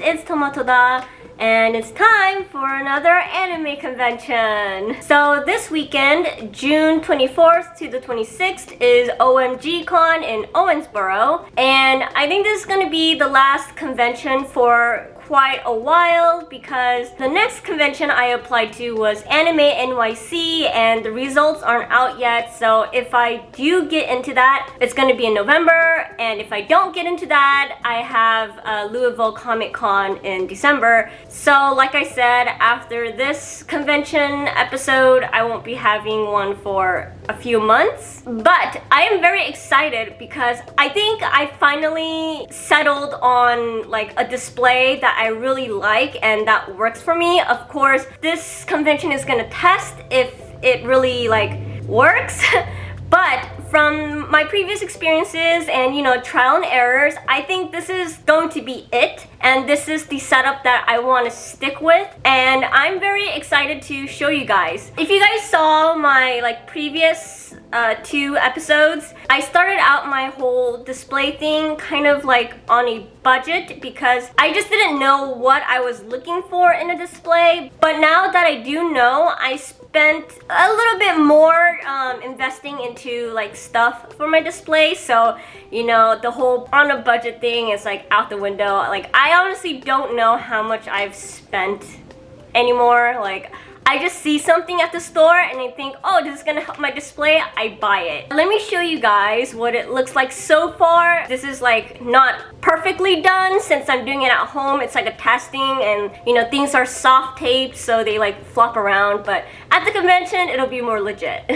it's Tomatoda, and it's time for another anime convention. So this weekend, June 24th to the 26th, is OMG Con in Owensboro, and I think this is going to be the last convention for quite a while because the next convention I applied to was Anime NYC and the results aren't out yet. So if I do get into that, it's going to be in November, and if I don't get into that, I have Louisville Comic Con in December. So like I said, after this convention episode, I won't be having one for a few months, but I am very excited because I think I finally settled on like a display that I really like and that works for me. Of course, this convention is gonna test if it really like works. But from my previous experiences and, you know, trial and errors, I think this is going to be it. And this is the setup that I want to stick with. And I'm very excited to show you guys. If you guys saw my like previous 2 episodes, I started out my whole display thing kind of like on a budget because I just didn't know what I was looking for in a display. But now that I do know, I spent a little bit more investing into like stuff for my display. So, you know, the whole on a budget thing is like out the window. Like, I honestly don't know how much I've spent anymore. Like, I just see something at the store and I think, oh, this is gonna help my display, I buy it. Let me show you guys what it looks like so far. This is like not perfectly done since I'm doing it at home. It's like a testing and, you know, things are soft taped so they like flop around, but at the convention it'll be more legit.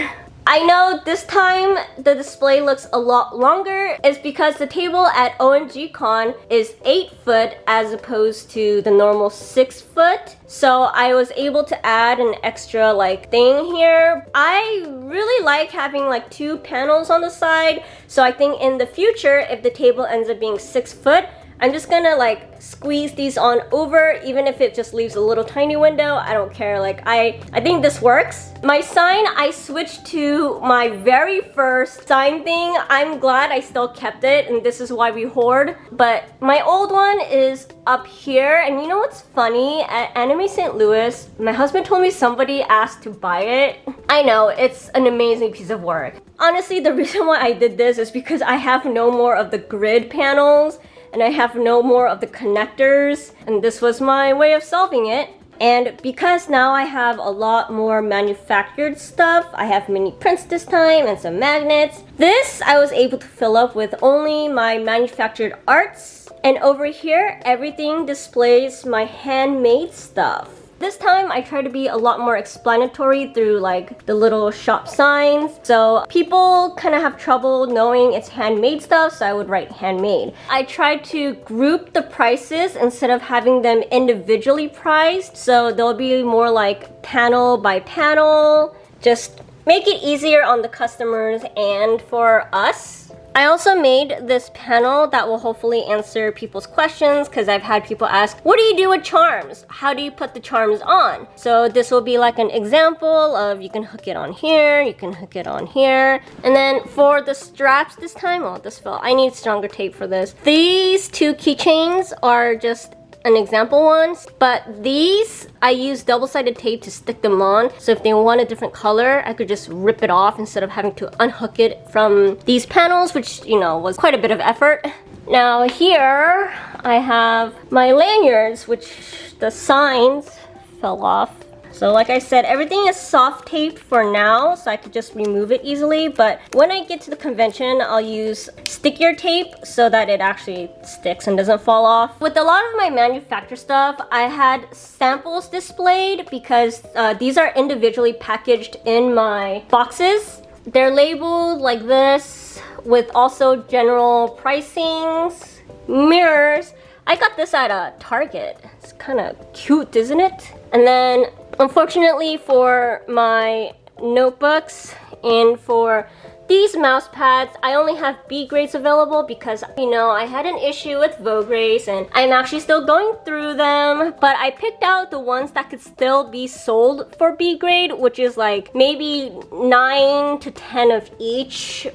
I know this time the display looks a lot longer. It's because the table at OMG Con is 8 foot as opposed to the normal 6 foot. So I was able to add an extra like thing here. I really like having like 2 panels on the side. So I think in the future, if the table ends up being 6 foot, I'm just gonna like squeeze these on over, even if it just leaves a little tiny window. I don't care. Like, I think this works. My sign, I switched to my very first sign thing. I'm glad I still kept it, and this is why we hoard. But my old one is up here, and you know what's funny? At Anime St. Louis, my husband told me somebody asked to buy it. I know, it's an amazing piece of work. Honestly, the reason why I did this is because I have no more of the grid panels, and I have no more of the connectors, and this was my way of solving it. And because now I have a lot more manufactured stuff, I have mini prints this time and some magnets. This I was able to fill up with only my manufactured arts. And over here, everything displays my handmade stuff. This time I try to be a lot more explanatory through like the little shop signs. So people kind of have trouble knowing it's handmade stuff, so I would write handmade. I tried to group the prices instead of having them individually priced. So they'll be more like panel by panel. Just make it easier on the customers and for us. I also made this panel that will hopefully answer people's questions because I've had people ask, what do you do with charms? How do you put the charms on? So this will be like an example of you can hook it on here, you can hook it on here. And then for the straps this time, oh, this fell. I need stronger tape for this. These 2 keychains are just an example ones, but these I use double-sided tape to stick them on, so if they want a different color I could just rip it off instead of having to unhook it from these panels, which, you know, was quite a bit of effort. Now here I have my lanyards, which the signs fell off. So like I said, everything is soft taped for now, so I could just remove it easily. But when I get to the convention, I'll use stickier tape so that it actually sticks and doesn't fall off. With a lot of my manufactured stuff, I had samples displayed because these are individually packaged in my boxes. They're labeled like this with also general pricings. Mirrors. I got this at Target. It's kind of cute, isn't it? And then unfortunately for my notebooks and for these mouse pads, I only have B grades available because, you know, I had an issue with Vogue grades and I'm actually still going through them. But I picked out the ones that could still be sold for B grade, which is like maybe 9 to 10 of each,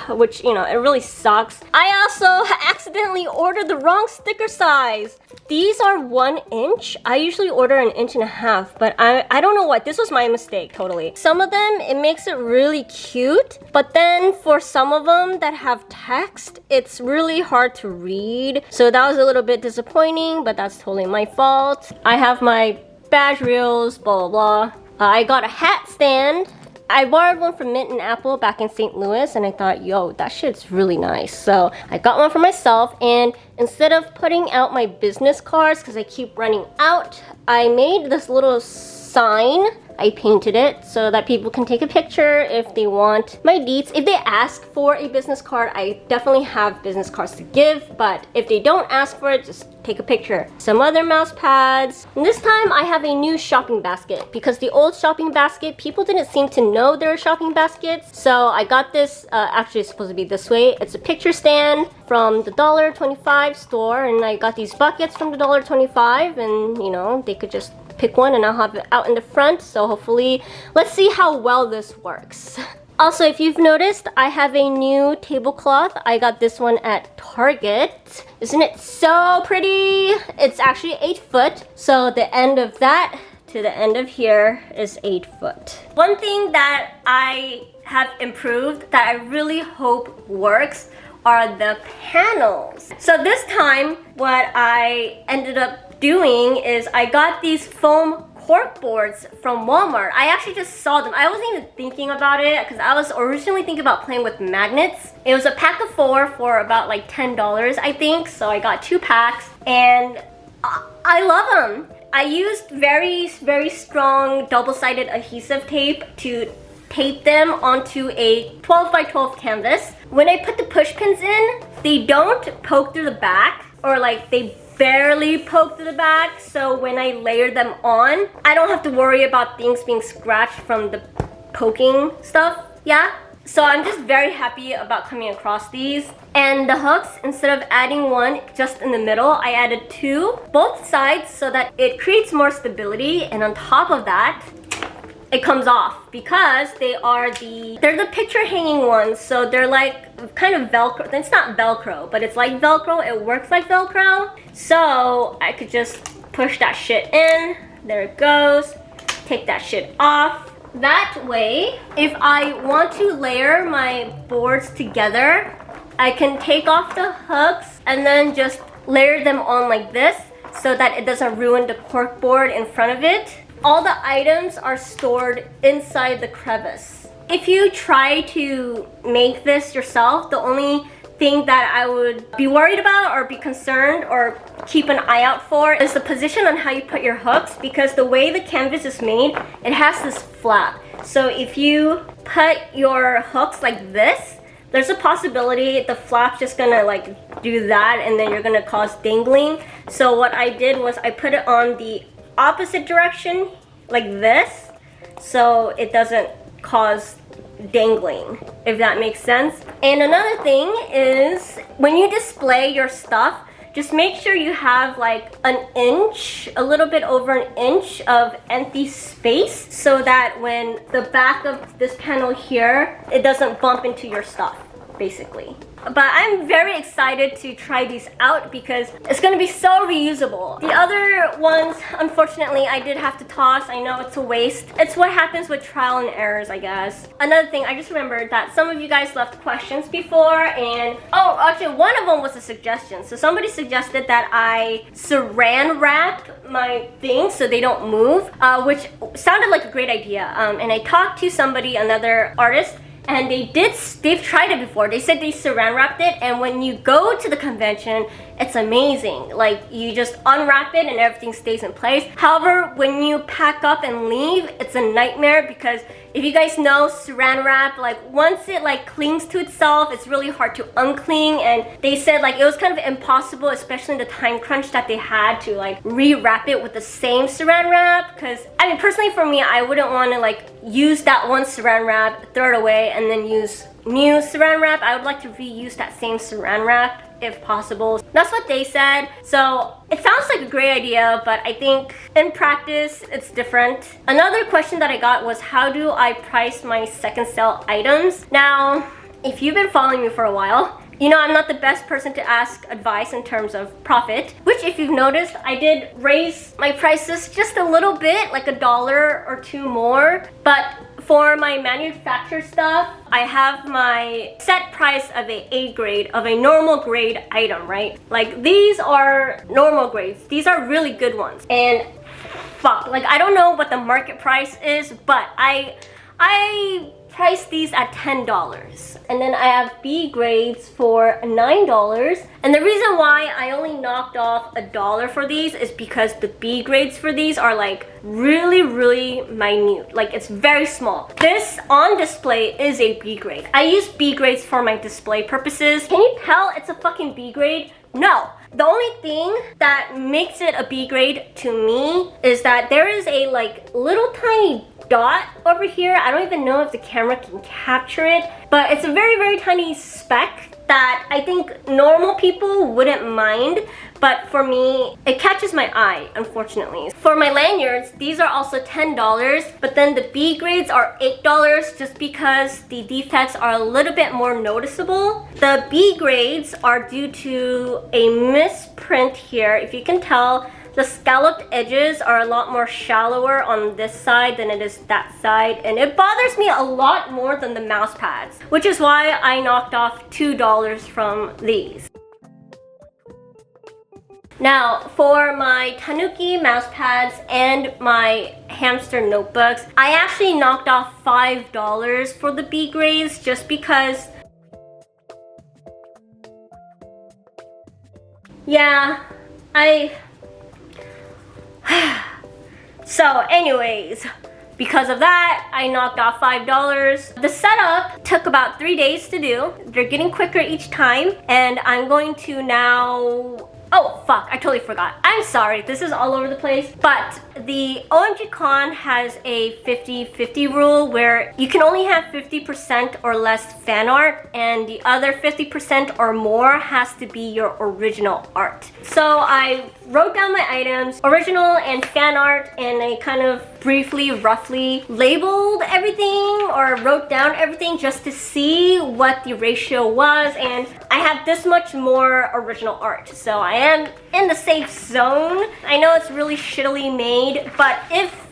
which, you know, it really sucks. I also accidentally ordered the wrong sticker size. These are 1 inch. I usually order an 1.5 inch, but I don't know what. This was my mistake, totally. Some of them, it makes it really cute, but then for some of them that have text, it's really hard to read. So that was a little bit disappointing, but that's totally my fault. I have my badge reels, blah, blah, blah. I got a hat stand. I borrowed one from Mint and Apple back in St. Louis, and I thought, yo, that shit's really nice. So I got one for myself, and instead of putting out my business cards, because I keep running out, I made this little sign. I painted it so that people can take a picture if they want my deets. If they ask for a business card, I definitely have business cards to give, but if they don't ask for it, just take a picture. Some other mouse pads. And this time I have a new shopping basket because the old shopping basket, people didn't seem to know there were shopping baskets. So I got this, actually it's supposed to be this way. It's a picture stand from the $1.25 store, and I got these buckets from the $1.25, and you know, they could just pick one and I'll have it out in the front. So hopefully, let's see how well this works. Also, if you've noticed, I have a new tablecloth. I got this one at Target. Isn't it so pretty? It's actually 8 foot. So the end of that to the end of here is 8 foot. One thing that I have improved that I really hope works are the panels. So this time, what I ended up doing is I got these foam cork boards from Walmart. I actually just saw them. I wasn't even thinking about it because I was originally thinking about playing with magnets. It was a pack of 4 for about like $10, I think. So I got 2 packs and I love them. I used very, very strong double-sided adhesive tape to tape them onto a 12 by 12 canvas. When I put the push pins in, they don't poke through the back, or like they barely poke through the back. So when I layer them on, I don't have to worry about things being scratched from the poking stuff. Yeah. So I'm just very happy about coming across these. And the hooks, instead of adding one just in the middle, I added 2, both sides, so that it creates more stability. And on top of that, it comes off because they're the picture hanging ones. So they're like kind of Velcro. It's not Velcro, but it's like Velcro. It works like Velcro. So I could just push that shit in. There it goes. Take that shit off. That way, if I want to layer my boards together, I can take off the hooks and then just layer them on like this so that it doesn't ruin the cork board in front of it. All the items are stored inside the crevice. If you try to make this yourself, the only thing that I would be worried about or be concerned or keep an eye out for is the position on how you put your hooks, because the way the canvas is made, it has this flap. So if you put your hooks like this, there's a possibility the flap's just gonna like do that and then you're gonna cause dangling. So what I did was I put it on the opposite direction like this so it doesn't cause dangling, if that makes sense. And another thing is when you display your stuff, just make sure you have like an inch, a little bit over an inch of empty space so that when the back of this panel here, it doesn't bump into your stuff, basically. But I'm very excited to try these out because it's going to be so reusable. The other ones, unfortunately, I did have to toss. I know it's a waste. It's what happens with trial and errors, I guess. Another thing, I just remembered that some of you guys left questions before, and oh, actually one of them was a suggestion. So somebody suggested that I saran wrap my things so they don't move, which sounded like a great idea. And I talked to somebody, another artist, and they've tried it before. They said they saran wrapped it, and when you go to the convention, it's amazing. Like, you just unwrap it and everything stays in place. However, when you pack up and leave, it's a nightmare because if you guys know saran wrap, like once it like clings to itself, it's really hard to uncling. And they said like it was kind of impossible, especially in the time crunch that they had to like re-wrap it with the same saran wrap. Because I mean, personally for me, I wouldn't want to like use that one saran wrap, throw it away, and then use new saran wrap. I would like to reuse that same saran wrap if possible. That's what they said. So it sounds like a great idea, but I think in practice it's different. Another question that I got was, how do I price my second sale items? Now, if you've been following me for a while, you know, I'm not the best person to ask advice in terms of profit, which if you've noticed, I did raise my prices just a little bit, like $1 or $2 more. But for my manufactured stuff, I have my set price of a A grade, of a normal grade item, right? Like these are normal grades. These are really good ones. And fuck, like I don't know what the market price is, but I priced these at $10. And then I have B grades for $9. And the reason why I only knocked off $1 for these is because the B grades for these are like really, really minute. Like it's very small. This on display is a B grade. I use B grades for my display purposes. Can you tell it's a fucking B grade? No. The only thing that makes it a B grade to me is that there is a like little tiny dot over here. I don't even know if the camera can capture it, but it's a very, very tiny speck that I think normal people wouldn't mind, but for me, it catches my eye, unfortunately. For my lanyards, these are also $10, but then the B grades are $8 just because the defects are a little bit more noticeable. The B grades are due to a misprint here. If you can tell, the scalloped edges are a lot more shallower on this side than it is that side, and it bothers me a lot more than the mouse pads, which is why I knocked off $2 from these. Now, for my Tanuki mouse pads and my hamster notebooks, I actually knocked off $5 for the B grades just because, yeah, so anyways, because of that, I knocked off $5. The setup took about 3 days to do. They're getting quicker each time, and I'm going to now... Oh, fuck, I totally forgot. I'm sorry, this is all over the place. But the OMG Con has a 50-50 rule where you can only have 50% or less fan art, and the other 50% or more has to be your original art. So I wrote down my items, original and fan art, and I kind of briefly, roughly labeled everything or wrote down everything just to see what the ratio was, and I have this much more original art. So I am in the safe zone. I know it's really shittily made, but if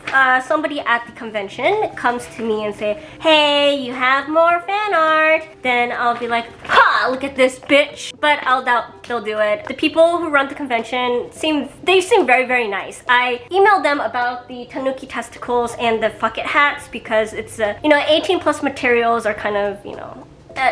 somebody at the convention comes to me and say, hey, you have more fan art, then I'll be like, ha, look at this bitch. But I'll doubt they'll do it. The people who run the convention seem very, very nice. I emailed them about the Tanuki testicles and the fuck it hats because it's, 18 plus materials are kind of,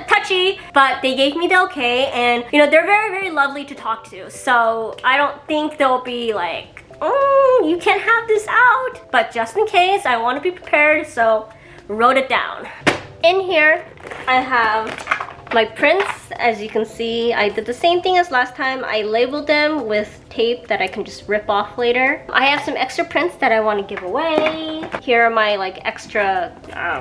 touchy, but they gave me the okay, and they're very, very lovely to talk to. So I don't think they'll be like, you can't have this out. But just in case, I want to be prepared, so wrote it down. In here, I have my prints. As you can see, I did the same thing as last time. I labeled them with tape that I can just rip off later. I have some extra prints that I want to give away. Here are my extra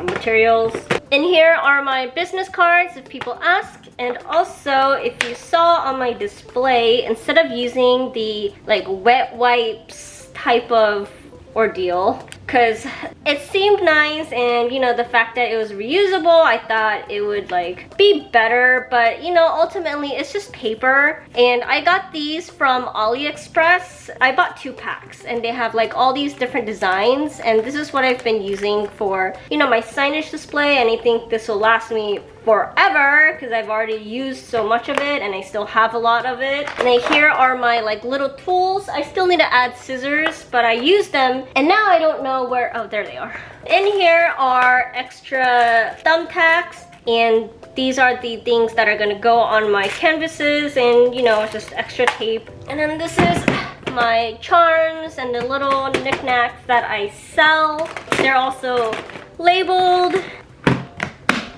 materials. In here are my business cards if people ask. And also, if you saw on my display, instead of using the wet wipes type of ordeal, because it seemed nice, and the fact that it was reusable, I thought it would be better, but ultimately it's just paper. And I got these from AliExpress. I bought 2 packs, and they have all these different designs, and this is what I've been using for my signage display, and I think this will last me forever because I've already used so much of it and I still have a lot of it. And then here are my little tools. I still need to add scissors, but I used them, and now I don't know where. Oh, there they are. In here are extra thumbtacks, and these are the things that are going to go on my canvases, and just extra tape. And then this is my charms and the little knickknacks that I sell. They're also labeled.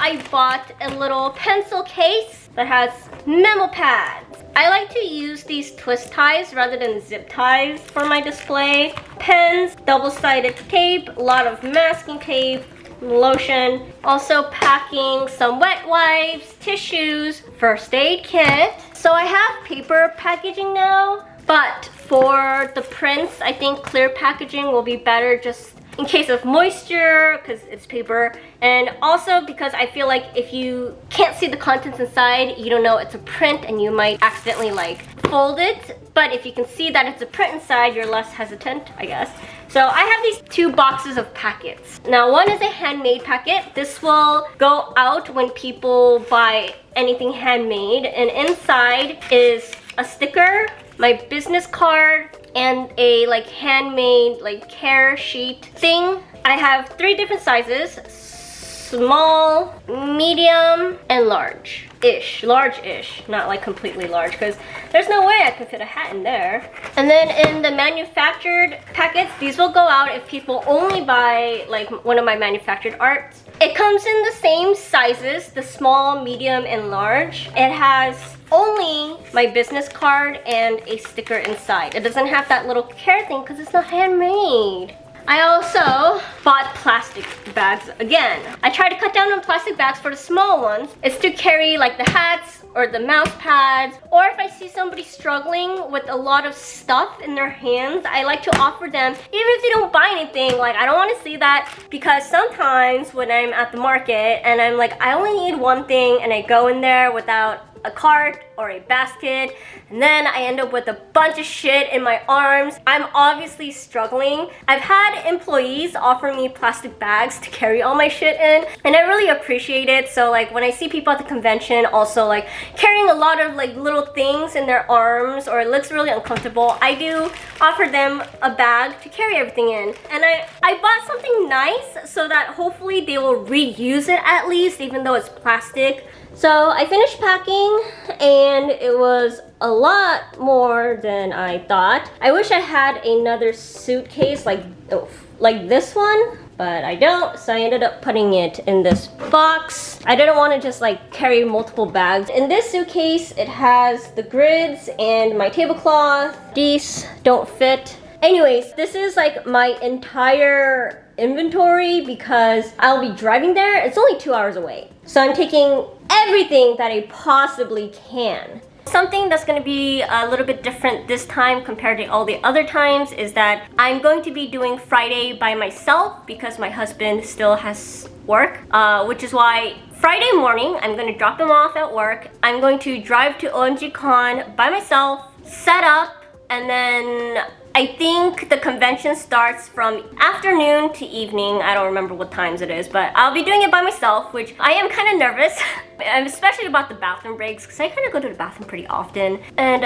I bought a little pencil case that has memo pads. I like to use these twist ties rather than zip ties for my display. Pens, double-sided tape, a lot of masking tape, lotion. Also packing some wet wipes, tissues, first aid kit. So I have paper packaging now, but for the prints, I think clear packaging will be better just in case of moisture because it's paper, and also because I feel like if you can't see the contents inside, you don't know it's a print and you might accidentally like fold it. But if you can see that it's a print inside, you're less hesitant, I guess. So I have these 2 boxes of packets. Now one is a handmade packet. This will go out when people buy anything handmade, and inside is a sticker, my business card, and a like handmade like care sheet thing. I have 3 different sizes: small, medium, and large-ish. Large-ish, not like completely large, because there's no way I could fit a hat in there. And then in the manufactured packets, these will go out if people only buy like one of my manufactured arts. It comes in the same sizes, the small, medium, and large. It has only my business card and a sticker inside. It doesn't have that little care thing because it's not handmade. I also bought plastic bags again. I try to cut down on plastic bags for the small ones. It's to carry like the hats or the mouse pads, or if I see somebody struggling with a lot of stuff in their hands, I like to offer them, even if they don't buy anything. Like, I don't want to see that, because sometimes when I'm at the market and I'm like, I only need one thing, and I go in there without a cart or a basket, and then I end up with a bunch of shit in my arms. I'm obviously struggling. I've had employees offer me plastic bags to carry all my shit in, and I really appreciate it. So like when I see people at the convention also like carrying a lot of like little things in their arms, or it looks really uncomfortable, I do offer them a bag to carry everything in. And I bought something nice so that hopefully they will reuse it at least, even though it's plastic. So I finished packing, and it was a lot more than I thought. I wish I had another suitcase like this one, but I don't, so I ended up putting it in this box. I didn't want to just like carry multiple bags. In this suitcase, it has the grids and my tablecloth. These don't fit. Anyways, this is like my entire inventory because I'll be driving there. It's only 2 hours away. So I'm taking everything that I possibly can. Something that's going to be a little bit different this time compared to all the other times is that I'm going to be doing Friday by myself because my husband still has work, which is why Friday morning I'm going to drop him off at work. I'm going to drive to OMG Con by myself, set up, and then I think the convention starts from afternoon to evening. I don't remember what times it is, but I'll be doing it by myself, which I am kind of nervous, especially about the bathroom breaks, because I kind of go to the bathroom pretty often. And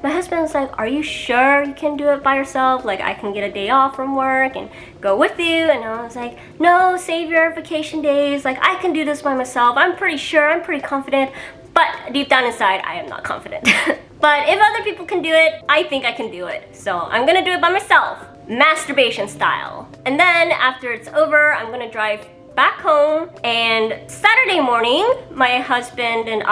my husband's like, are you sure you can do it by yourself? Like, I can get a day off from work and go with you. And I was like, no, save your vacation days. Like, I can do this by myself. I'm pretty sure, I'm pretty confident. But deep down inside, I am not confident. But if other people can do it, I think I can do it. So I'm gonna do it by myself, masturbation style. And then after it's over, I'm gonna drive back home, and Saturday morning, my husband and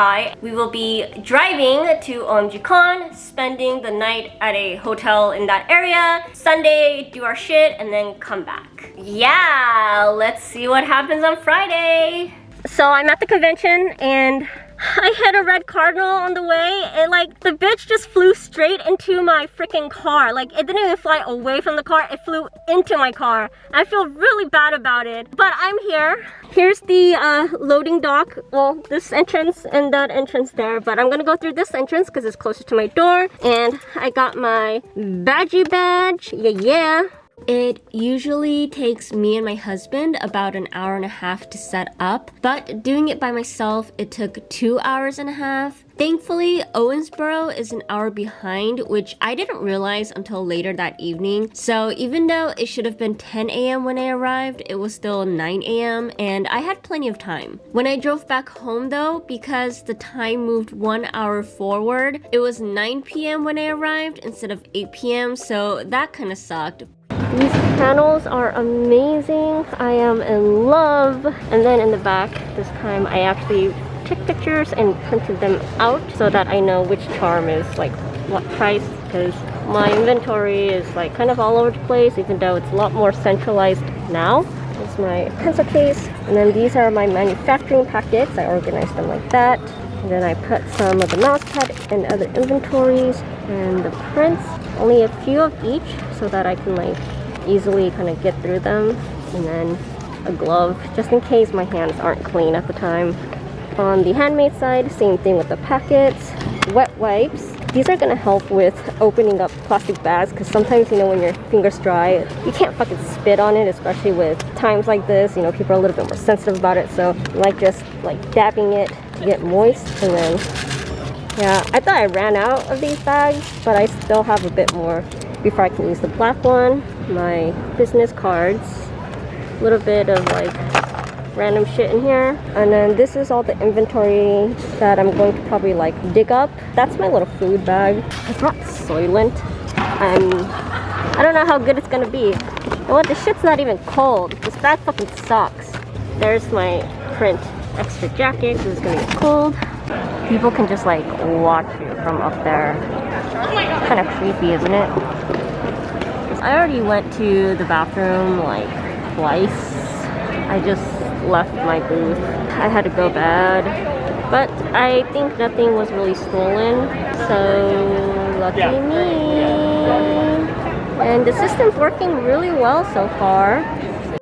we will be driving to OMG Con, spending the night at a hotel in that area. Sunday, do our shit, and then come back. Yeah, let's see what happens on Friday. So I'm at the convention, and I hit a red cardinal on the way, and like the bitch just flew straight into my freaking car. Like, it didn't even fly away from the car, it flew into my car. I feel really bad about it, but I'm here. Here's the loading dock. Well, this entrance and that entrance there, but I'm gonna go through this entrance because it's closer to my door. And I got my badgie badge. Yeah. It usually takes me and my husband about an hour and a half to set up, but doing it by myself, it took 2 hours and a half. Thankfully, Owensboro is an hour behind, which I didn't realize until later that evening. So even though it should have been 10 a.m. when I arrived, it was still 9 a.m. and I had plenty of time. When I drove back home though, because the time moved 1 hour forward, it was 9 p.m. when I arrived instead of 8 p.m. So that kind of sucked. These panels are amazing. I am in love. And then in the back, this time I actually took pictures and printed them out so that I know which charm is like what price, because my inventory is like kind of all over the place, even though it's a lot more centralized now. This is my pencil case, and then these are my manufacturing packets. I organized them like that. And then I put some of the mouse pad and other inventories and the prints, only a few of each so that I can like easily kind of get through them. And then a glove, just in case my hands aren't clean at the time. On the handmade side, same thing with the packets. Wet wipes. These are gonna help with opening up plastic bags because sometimes, you know, when your fingers dry, you can't fucking spit on it, especially with times like this. You know, people are a little bit more sensitive about it, so like just like dabbing it to get moist. And then, yeah, I thought I ran out of these bags, but I still have a bit more before I can use the black one. My business cards, a little bit of like random shit in here, and then this is all the inventory that I'm going to probably like dig up. That's my little food bag. I brought Soylent. I don't know how good it's gonna be. You know what? This shit's not even cold. This bag fucking sucks. There's my print extra jacket because it's gonna get cold. People can just like watch you from up there. Kind of creepy, isn't it? I already went to the bathroom like twice. I just left my booth. I had to go bad, but I think nothing was really stolen, so lucky me. And the system's working really well so far.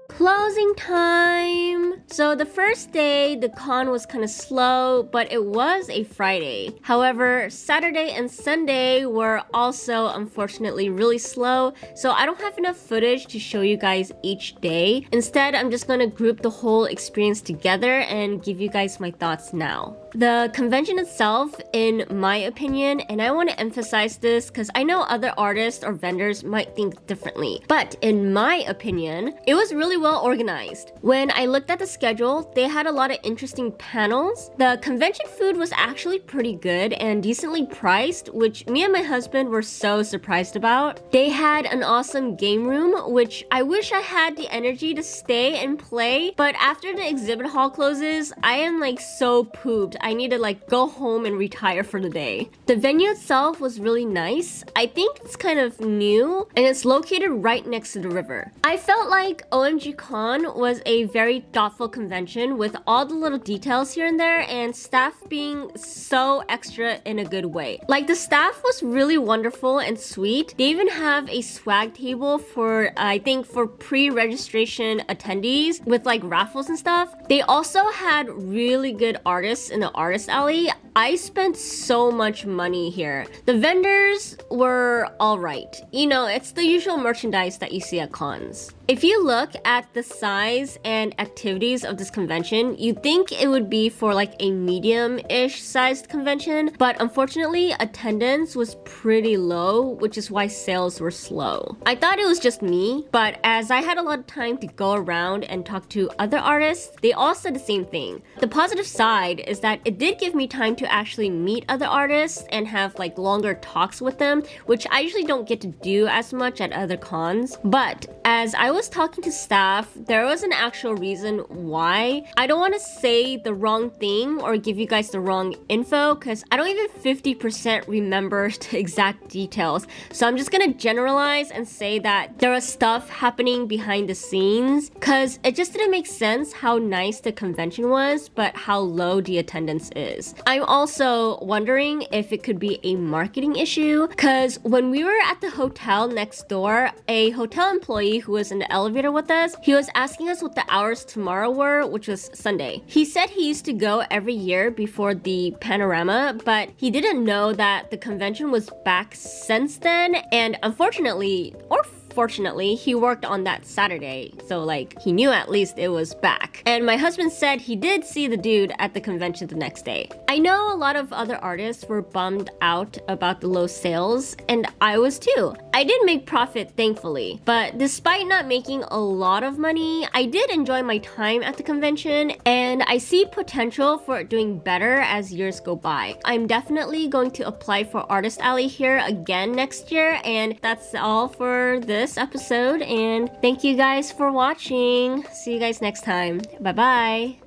Closing time! So the first day, the con was kind of slow, but it was a Friday. However, Saturday and Sunday were also unfortunately really slow, so I don't have enough footage to show you guys each day. Instead, I'm just gonna group the whole experience together and give you guys my thoughts now. The convention itself, in my opinion, and I want to emphasize this because I know other artists or vendors might think differently, but in my opinion, it was really well organized. When I looked at the schedule, they had a lot of interesting panels. The convention food was actually pretty good and decently priced, which me and my husband were so surprised about. They had an awesome game room, which I wish I had the energy to stay and play, but after the exhibit hall closes, I am like so pooped. I need to like go home and retire for the day. The venue itself was really nice. I think it's kind of new and it's located right next to the river. I felt like OMG Con was a very thoughtful convention with all the little details here and there and staff being so extra in a good way. Like the staff was really wonderful and sweet. They even have a swag table for I think for pre-registration attendees with like raffles and stuff. They also had really good artists in the artist alley. I spent so much money here. The vendors were alright. You know, it's the usual merchandise that you see at cons. If you look at the size and activities of this convention, you'd think it would be for like a medium-ish sized convention, but unfortunately, attendance was pretty low, which is why sales were slow. I thought it was just me, but as I had a lot of time to go around and talk to other artists, they all said the same thing. The positive side is that it did give me time to actually meet other artists and have like longer talks with them, which I usually don't get to do as much at other cons. But as I was talking to staff, there was an actual reason why. I don't want to say the wrong thing or give you guys the wrong info because I don't even 50% remember the exact details. So I'm just gonna generalize and say that there was stuff happening behind the scenes because it just didn't make sense how nice the convention was, but how low the attendance is. I'm also wondering if it could be a marketing issue because when we were at the hotel next door, a hotel employee who was in the elevator with us, he was asking us what the hours tomorrow were, which was Sunday. He said he used to go every year before the panorama, but he didn't know that the convention was back since then, and unfortunately, or fortunately, he worked on that Saturday, so like he knew at least it was back. And my husband said he did see the dude at the convention the next day. I know a lot of other artists were bummed out about the low sales, and I was too. I did make profit, thankfully, but despite not making a lot of money, I did enjoy my time at the convention, and I see potential for it doing better as years go by. I'm definitely going to apply for Artist Alley here again next year, and that's all for this episode, and thank you guys for watching. See you guys next time. Bye bye.